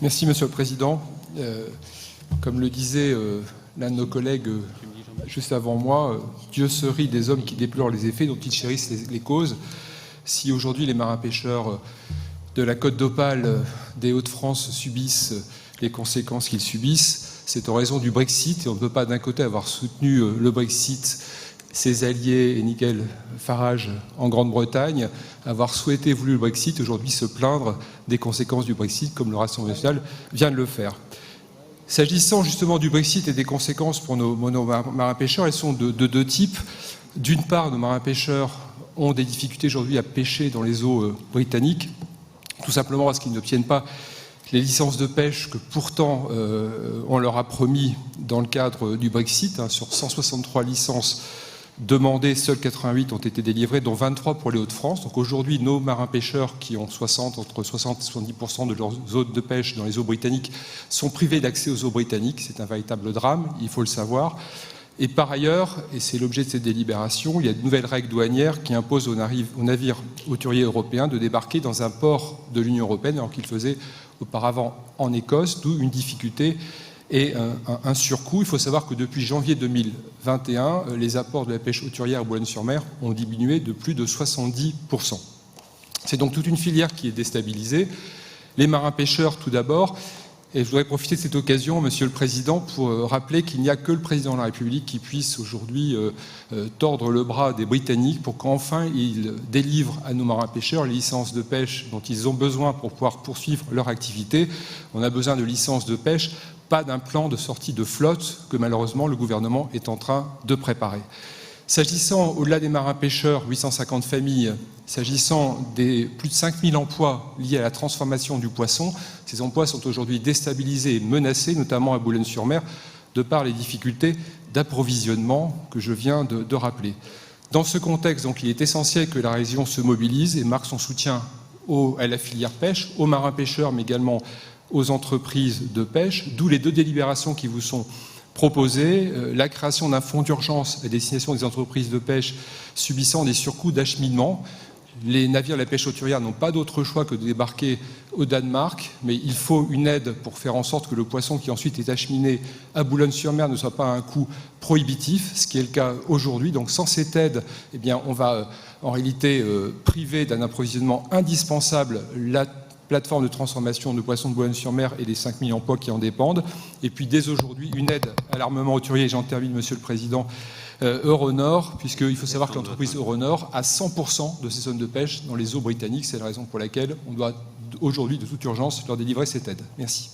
Merci, Monsieur le Président. Comme le disait l'un de nos collègues juste avant moi, Dieu se rit des hommes qui déplorent les effets dont ils chérissent les causes. Si aujourd'hui les marins-pêcheurs de la Côte d'Opale des Hauts-de-France subissent les conséquences qu'ils subissent, c'est en raison du Brexit. Et on ne peut pas d'un côté avoir soutenu le Brexit, ses alliés et Nigel Farage en Grande-Bretagne, avoir voulu le Brexit, aujourd'hui se plaindre des conséquences du Brexit, comme le Rassemblement national vient de le faire. S'agissant justement du Brexit et des conséquences pour nos marins-pêcheurs, elles sont de deux types. D'une part, nos marins-pêcheurs ont des difficultés aujourd'hui à pêcher dans les eaux britanniques, tout simplement parce qu'ils n'obtiennent pas les licences de pêche que pourtant on leur a promis dans le cadre du Brexit. Sur 163 licences demandées, seules 88 ont été délivrées, dont 23 pour les Hauts-de-France. Donc aujourd'hui, nos marins-pêcheurs qui ont entre 60 et 70% de leurs zones de pêche dans les eaux britanniques sont privés d'accès aux eaux britanniques. C'est un véritable drame, il faut le savoir. Et par ailleurs, et c'est l'objet de cette délibération, il y a de nouvelles règles douanières qui imposent aux navires hauturiers européens de débarquer dans un port de l'Union européenne alors qu'ils faisaient auparavant en Écosse, d'où une difficulté et un surcoût. Il faut savoir que depuis janvier 2021, les apports de la pêche hauturière à Boulogne-sur-Mer ont diminué de plus de 70%. C'est donc toute une filière qui est déstabilisée. Les marins-pêcheurs, tout d'abord. Et je voudrais profiter de cette occasion, Monsieur le Président, pour rappeler qu'il n'y a que le Président de la République qui puisse aujourd'hui tordre le bras des Britanniques pour qu'enfin ils délivrent à nos marins-pêcheurs les licences de pêche dont ils ont besoin pour pouvoir poursuivre leur activité. On a besoin de licences de pêche, pas d'un plan de sortie de flotte que malheureusement le gouvernement est en train de préparer. S'agissant, au-delà des marins-pêcheurs, 850 familles, s'agissant des plus de 5000 emplois liés à la transformation du poisson, ces emplois sont aujourd'hui déstabilisés et menacés, notamment à Boulogne-sur-Mer, de par les difficultés d'approvisionnement que je viens de rappeler. Dans ce contexte, donc, il est essentiel que la région se mobilise et marque son soutien à la filière pêche, aux marins-pêcheurs, mais également aux entreprises de pêche, d'où les deux délibérations qui vous sont proposées, la création d'un fonds d'urgence à destination des entreprises de pêche subissant des surcoûts d'acheminement. Les navires de la pêche hauturière n'ont pas d'autre choix que de débarquer au Danemark, mais il faut une aide pour faire en sorte que le poisson qui ensuite est acheminé à Boulogne-sur-Mer ne soit pas à un coût prohibitif, ce qui est le cas aujourd'hui. Donc sans cette aide, eh bien, on va en réalité priver d'un approvisionnement indispensable la plateforme de transformation de poissons de Boulogne-sur-Mer et les 5000 emplois qui en dépendent. Et puis dès aujourd'hui, une aide à l'armement hauturier, et j'en termine, Monsieur le Président, Euronor, puisqu'il faut savoir que l'entreprise Euronor a 100% de ses zones de pêche dans les eaux britanniques. C'est la raison pour laquelle on doit aujourd'hui, de toute urgence, leur délivrer cette aide. Merci.